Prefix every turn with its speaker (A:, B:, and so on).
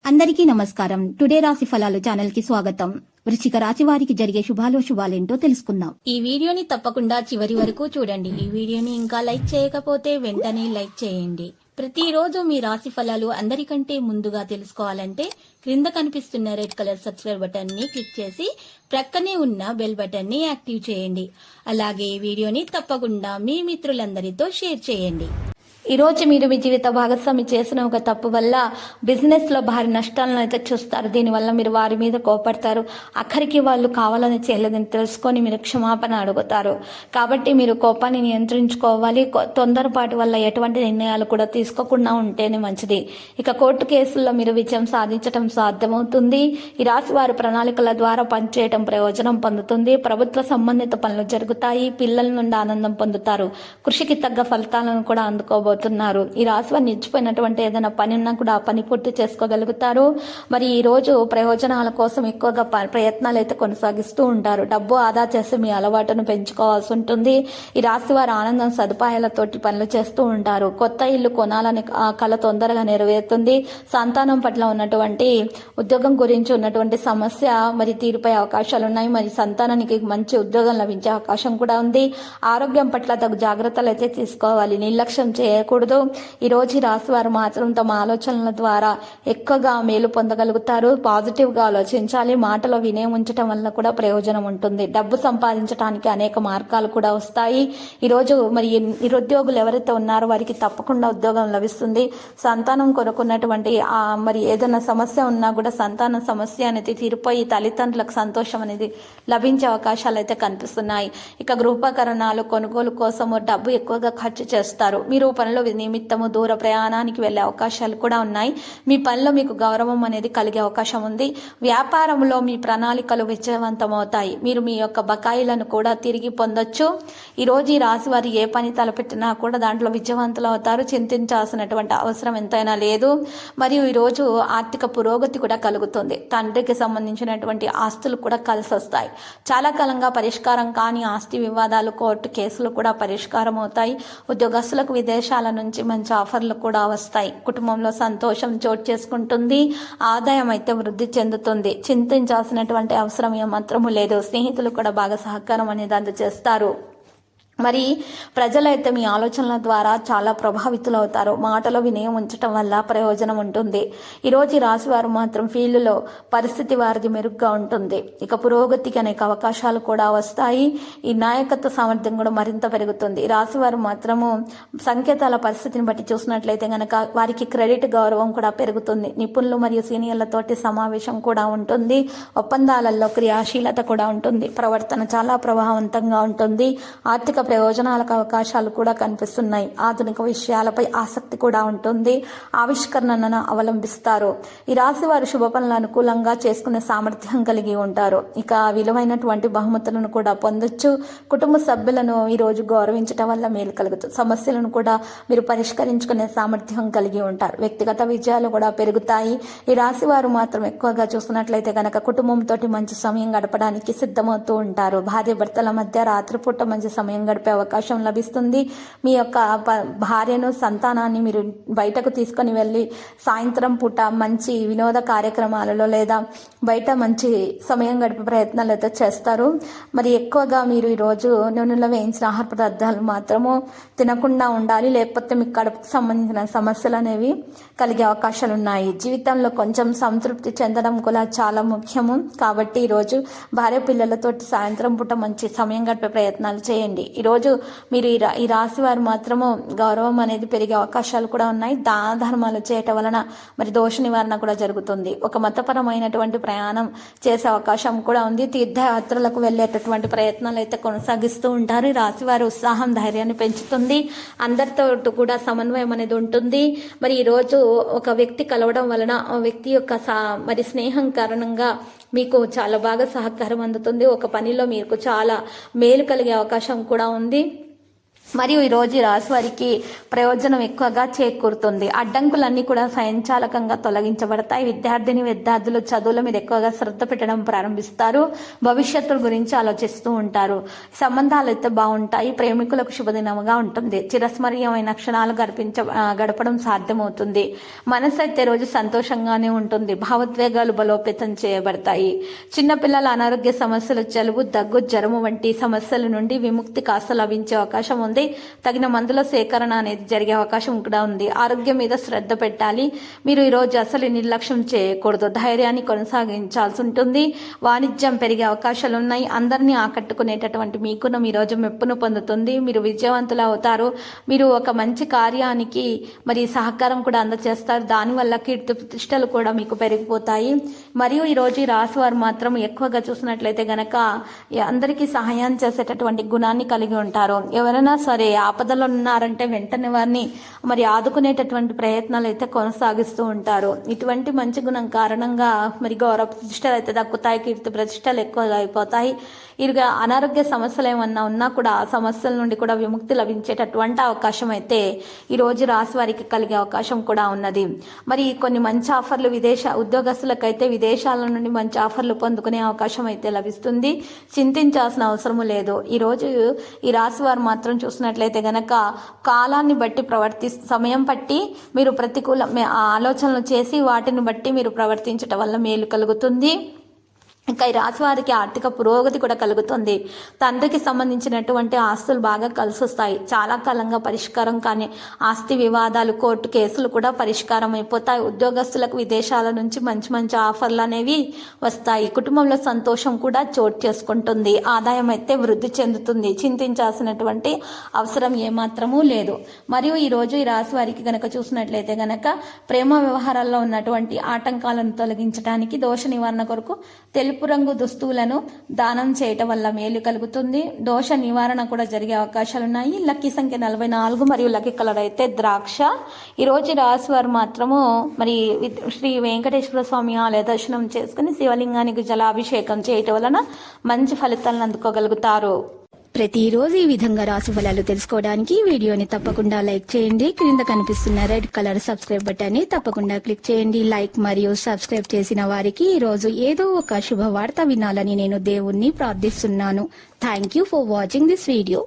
A: అందరికీ నమస్కారం. టుడే రాశి ఫలాలు ఛానల్ కి స్వాగతం. వృశ్చిక రాశి వారికి జరిగే శుభాలేంటో తెలుసుకుందాం. ఈ వీడియోని తప్పకుండా చివరి వరకు చూడండి. ఈ వీడియోని ఇంకా లైక్ చేయకపోతే వెంటనే లైక్ చేయండి. ప్రతిరోజు మీ రాశి ఫలాలు అందరికంటే ముందుగా తెలుసుకోవాలంటే క్రింద కనిపిస్తున్న రెడ్ కలర్ సబ్స్క్రైబ్ బటన్ ని క్లిక్ చేసి ప్రక్కనే ఉన్న బెల్ బటన్ ని యాక్టివ్ చేయండి. అలాగే ఈ వీడియోని తప్పకుండా మీ మిత్రులందరితో షేర్ చేయండి. ఈ రోజు మీరు మీ జీవిత భాగస్వామి చేసిన ఒక తప్పు వల్ల బిజినెస్ లో భారీ నష్టాలను అయితే చూస్తారు. దీనివల్ల మీరు వారి మీద కోపడతారు. అక్కడికి వాళ్ళు కావాలని చేయలేదని తెలుసుకొని మీరు క్షమాపణ అడుగుతారు. కాబట్టి మీరు కోపాన్ని నియంత్రించుకోవాలి. తొందరపాటు వల్ల ఎటువంటి నిర్ణయాలు కూడా తీసుకోకుండా ఉంటేనే మంచిది. ఇక కోర్టు కేసుల్లో మీరు విజయం సాధించడం సాధ్యమవుతుంది. ఈ రాశి వారి ప్రణాళికల ద్వారా పనిచేయడం ప్రయోజనం పొందుతుంది. ప్రభుత్వ సంబంధిత పనులు జరుగుతాయి. పిల్లల నుండి ఆనందం పొందుతారు. కృషికి తగ్గ ఫలితాలను కూడా అందుకోబోతున్నారు. ఈ రాశి వారు నిలిచిపోయినటువంటి ఏదైనా పని ఉన్నా కూడా ఆ పని పూర్తి చేసుకోగలుగుతారు. మరి ఈ రోజు ప్రయోజనాల కోసం ఎక్కువగా ప్రయత్నాలు అయితే కొనసాగిస్తూ ఉంటారు. డబ్బు ఆదా చేసి మీ అలవాటును పెంచుకోవాల్సి ఉంటుంది. ఈ రాశి వారు ఆనందం సదుపాయాలతోటి పనులు చేస్తూ ఉంటారు. కొత్త ఇల్లు కొనాలని ఆ కళ తొందరగా నెరవేరుతుంది. సంతానం పట్ల ఉన్నటువంటి ఉద్యోగం గురించి ఉన్నటువంటి సమస్య మరి తీరుపై అవకాశాలు ఉన్నాయి. మరి సంతానానికి మంచి ఉద్యోగం లభించే అవకాశం కూడా ఉంది. ఆరోగ్యం పట్ల తగు జాగ్రత్తలు అయితే తీసుకోవాలి. నిర్లక్ష్యం చేయకూడదు. ఈ రోజు రాశి వారు మాత్రం తమ ఆలోచనల ద్వారా ఎక్కువగా మేలు పొందగలుగుతారు. పాజిటివ్ గా ఆలోచించాలి. మాటలో వినయం ఉంచడం వల్ల కూడా ప్రయోజనం ఉంటుంది. డబ్బు సంపాదించడానికి అనేక మార్గాలు కూడా వస్తాయి. ఈ రోజు మరి నిరుద్యోగులు ఎవరైతే ఉన్నారో వారికి తప్పకుండా ఉద్యోగం లభిస్తుంది. సంతానం కొనుక్కున్నటువంటి మరి ఏదైనా సమస్య ఉన్నా కూడా సంతాన సమస్య అనేది తీరిపోయి తల్లిదండ్రులకు సంతోషం అనేది లభించే అవకాశాలు అయితే కనిపిస్తున్నాయి. ఇక గృహోపకరణాలు కొనుగోలు కోసము డబ్బు ఎక్కువగా ఖర్చు చేస్తారు. మీరు పనుల నిమిత్తము దూర ప్రయాణానికి వెళ్లే అవకాశాలు కూడా ఉన్నాయి. మీ పనిలో మీకు గౌరవం అనేది కలిగే అవకాశం ఉంది. వ్యాపారంలో మీ ప్రణాళికలు విజయవంతమవుతాయి. మీరు మీ యొక్క బకాయిలను కూడా తిరిగి పొందొచ్చు. ఈ రోజు ఈ రాశి వారు ఏ పని తలపెట్టినా కూడా దాంట్లో విజయవంతులు అవుతారు. చింతించాల్సినటువంటి అవసరం ఎంతైనా లేదు. మరియు ఈ రోజు ఆర్థిక పురోగతి కూడా కలుగుతుంది. తండ్రికి సంబంధించినటువంటి ఆస్తులు కూడా కలిసి వస్తాయి. చాలా కాలంగా పరిష్కారం కాని ఆస్తి వివాదాలు, కోర్టు కేసులు కూడా పరిష్కారం అవుతాయి. ఉద్యోగస్తులకు విదేశాల నుంచి మంచి ఆఫర్లు కూడా వస్తాయి. కుటుంబంలో సంతోషం చోటు చేసుకుంటుంది. ఆదాయం అయితే వృద్ధి చెందుతుంది. చింతించాల్సినటువంటి అవసరం ఏమాత్రము లేదు. స్నేహితులు కూడా బాగా సహకారం అనేది అందజేస్తారు. మరి ప్రజలైతే మీ ఆలోచనల ద్వారా చాలా ప్రభావితులవుతారు. మాటలో వినయం ఉంచడం వల్ల ప్రయోజనం ఉంటుంది. ఈరోజు ఈ రాశి వారు మాత్రం ఫీల్డ్లో పరిస్థితి వారిది మెరుగ్గా ఉంటుంది. ఇక పురోగతికి అనేక అవకాశాలు కూడా వస్తాయి. ఈ నాయకత్వ సామర్థ్యం కూడా మరింత పెరుగుతుంది. ఈ రాశి వారు మాత్రము సంకేతాల పరిస్థితిని బట్టి చూసినట్లయితే గనక వారికి క్రెడిట్ గౌరవం కూడా పెరుగుతుంది. నిపుణులు మరియు సీనియర్లతోటి సమావేశం కూడా ఉంటుంది. ఒప్పందాలలో క్రియాశీలత కూడా ఉంటుంది. ప్రవర్తన చాలా ప్రభావవంతంగా ఉంటుంది. ఆర్థిక ప్రయోజనాలకు అవకాశాలు కూడా కనిపిస్తున్నాయి. ఆధునిక విషయాలపై ఆసక్తి కూడా ఉంటుంది. ఆవిష్కరణను అవలంబిస్తారు. ఈ రాశి వారు శుభ పనులు అనుకూలంగా చేసుకునే సామర్థ్యం కలిగి ఉంటారు. ఇక విలువైనటువంటి బహుమతులను కూడా పొందొచ్చు. కుటుంబ సభ్యులను ఈ రోజు గౌరవించడం వల్ల మేలు కలుగుతుంది. సమస్యలను కూడా మీరు పరిష్కరించుకునే సామర్థ్యం కలిగి ఉంటారు. వ్యక్తిగత విజయాలు కూడా పెరుగుతాయి. ఈ రాశి వారు మాత్రం ఎక్కువగా చూసినట్లయితే కనుక కుటుంబంతో మంచి సమయం గడపడానికి సిద్ధమవుతూ ఉంటారు. భార్య భర్తల మధ్య రాత్రిపూట మంచి సమయం గడిపే అవకాశం లభిస్తుంది. మీ యొక్క భార్యను, సంతానాన్ని మీరు బయటకు తీసుకొని వెళ్ళి సాయంత్రం పూట మంచి వినోద కార్యక్రమాలలో లేదా బయట మంచి సమయం గడిపే ప్రయత్నాలు అయితే చేస్తారు. మరి ఎక్కువగా మీరు ఈరోజు నూనెలో వేయించిన ఆహార పదార్థాలు మాత్రము తినకుండా ఉండాలి. లేకపోతే మీకు కడుపుకు సంబంధించిన సమస్యలు అనేవి కలిగే అవకాశాలు ఉన్నాయి. జీవితంలో కొంచెం సంతృప్తి చెందడం కూడా చాలా ముఖ్యము. కాబట్టి ఈరోజు భార్య పిల్లలతోటి సాయంత్రం పూట మంచి సమయం గడిపే ప్రయత్నాలు చేయండి. ఈరోజు మీరు ఈ రాశి వారు మాత్రము గౌరవం అనేది పెరిగే అవకాశాలు కూడా ఉన్నాయి. దాన ధర్మాలు చేయటం వలన మరి దోష నివారణ కూడా జరుగుతుంది. ఒక మతపరమైనటువంటి ప్రయాణం చేసే అవకాశం కూడా ఉంది. తీర్థయాత్రలకు వెళ్ళేటటువంటి ప్రయత్నాలు అయితే కొనసాగిస్తూ ఉంటారు. ఈ రాశి వారి ఉత్సాహం, ధైర్యాన్ని పెంచుతుంది. అందరితో కూడా సమన్వయం అనేది ఉంటుంది. మరి ఈరోజు ఒక వ్యక్తి కలవడం వలన ఆ వ్యక్తి యొక్క మరి స్నేహం కారణంగా మీకు చాలా బాగా సహకారం అందుతుంది. ఒక పనిలో మీకు చాలా మేలు కలిగే అవకాశం కూడా ఉంది. మరియు ఈ రోజు ఈ రాశి వారికి ప్రయోజనం ఎక్కువగా చేకూరుతుంది. అడ్డంకులన్నీ కూడా స్వయంచాలకంగా తొలగించబడతాయి. విద్యార్థులు చదువుల మీద ఎక్కువగా శ్రద్ధ పెట్టడం ప్రారంభిస్తారు. భవిష్యత్తు గురించి ఆలోచిస్తూ ఉంటారు. సంబంధాలు అయితే బాగుంటాయి. ప్రేమికులకు శుభదినముగా ఉంటుంది. చిరస్మరణీయమైన క్షణాలు గడపడం సాధ్యమవుతుంది. మనసు అయితే రోజు సంతోషంగానే ఉంటుంది. భావోద్వేగాలు బలోపేతం చేయబడతాయి. చిన్నపిల్లల అనారోగ్య సమస్యలు, జలుబు, దగ్గు, జ్వరము వంటి సమస్యల నుండి విముక్తి కాస్త లభించే అవకాశం ఉంది. తగిన మందుల సేకరణ అనేది జరిగే అవకాశం కూడా ఉంది. ఆరోగ్యం మీద శ్రద్ధ పెట్టాలి. మీరు ఈ రోజు అసలు నిర్లక్ష్యం చేయకూడదు. ధైర్యాన్ని కొనసాగించాల్సి ఉంటుంది. వాణిజ్యం పెరిగే అవకాశాలు ఉన్నాయి. అందరినీ ఆకట్టుకునేటటువంటి మీ గుణం ఈ రోజు మెప్పును పొందుతుంది. మీరు విజయవంతులు అవుతారు. మీరు ఒక మంచి కార్యానికి మరి సహకారం కూడా అందజేస్తారు. దానివల్ల కీర్తి ప్రతిష్టలు కూడా మీకు పెరిగిపోతాయి. మరియు ఈ రోజు ఈ రాశి వారు మాత్రం ఎక్కువగా చూసినట్లయితే గనక అందరికీ సహాయం చేసేటటువంటి గుణాన్ని కలిగి ఉంటారు. ఎవరైనా సరే ఆపదలో ఉన్నారంటే వెంటనే వారిని మరి ఆదుకునేటటువంటి ప్రయత్నాలు అయితే కొనసాగిస్తూ ఉంటారు. ఇటువంటి మంచి గుణం కారణంగా మరి గౌరవ ప్రతిష్టలు అయితే దక్కుతాయి. కీర్తి ప్రతిష్టలు ఎక్కువగా అయిపోతాయి. ఇరుగా అనారోగ్య సమస్యలు ఏమన్నా ఉన్నా కూడా ఆ సమస్యల నుండి కూడా విముక్తి లభించేటటువంటి అవకాశం అయితే ఈ రోజు రాశి వారికి కలిగే అవకాశం కూడా ఉన్నది. మరి కొన్ని మంచి ఆఫర్లు ఉద్యోగస్తులకైతే విదేశాల నుండి మంచి ఆఫర్లు పొందుకునే అవకాశం అయితే లభిస్తుంది. చింతించాల్సిన అవసరం లేదు. ఈ రోజు ఈ రాశి వారు మాత్రం చూసినట్లయితే గనక కాలాన్ని బట్టి సమయం బట్టి మీరు ప్రతికూల ఆలోచనలు చేసి వాటిని బట్టి మీరు ప్రవర్తించటం వల్ల మేలు కలుగుతుంది. ఇంకా ఈ రాశి వారికి ఆర్థిక పురోగతి కూడా కలుగుతుంది. తండ్రికి సంబంధించినటువంటి ఆస్తులు బాగా కలిసి వస్తాయి. చాలా కాలంగా పరిష్కారం కానీ ఆస్తి వివాదాలు, కోర్టు కేసులు కూడా పరిష్కారం అయిపోతాయి. ఉద్యోగస్తులకు విదేశాల నుంచి మంచి మంచి ఆఫర్లు అనేవి వస్తాయి. కుటుంబంలో సంతోషం కూడా చోటు చేసుకుంటుంది. ఆదాయం అయితే వృద్ధి చెందుతుంది. చింతించాల్సినటువంటి అవసరం ఏమాత్రమూ లేదు. మరియు ఈ రోజు ఈ రాశి వారికి గనక చూసినట్లయితే గనక ప్రేమ వ్యవహారాల్లో ఉన్నటువంటి ఆటంకాలను తొలగించడానికి దోష నివారణ కొరకు తెలుపు రంగు దుస్తువులను దానం చేయటం వల్ల మేలు కలుగుతుంది. దోష నివారణ కూడా జరిగే అవకాశాలున్నాయి. లక్కీ సంఖ్య 44 మరియు లక్కీ కలర్ అయితే ద్రాక్ష. ఈ రోజు రాశి వారు మాత్రము మరి శ్రీ వెంకటేశ్వర స్వామి ఆలయ దర్శనం చేసుకుని శివలింగానికి జలాభిషేకం చేయటం వలన మంచి ఫలితాలను అందుకోగలుగుతారు. ప్రతిరోజు ఈ విధంగా రాశి ఫలాలు తెలుసుకోవడానికి వీడియోని తప్పకుండా లైక్ చేయండి. క్రింద కనిపిస్తున్న రెడ్ కలర్ సబ్స్క్రైబ్ బటన్ ని తప్పకుండా క్లిక్ చేయండి. లైక్ మరియు సబ్స్క్రైబ్ చేసిన వారికి ఈ రోజు ఏదో ఒక శుభవార్త వినాలని నేను దేవుణ్ణి ప్రార్థిస్తున్నాను. Thank you for watching this video.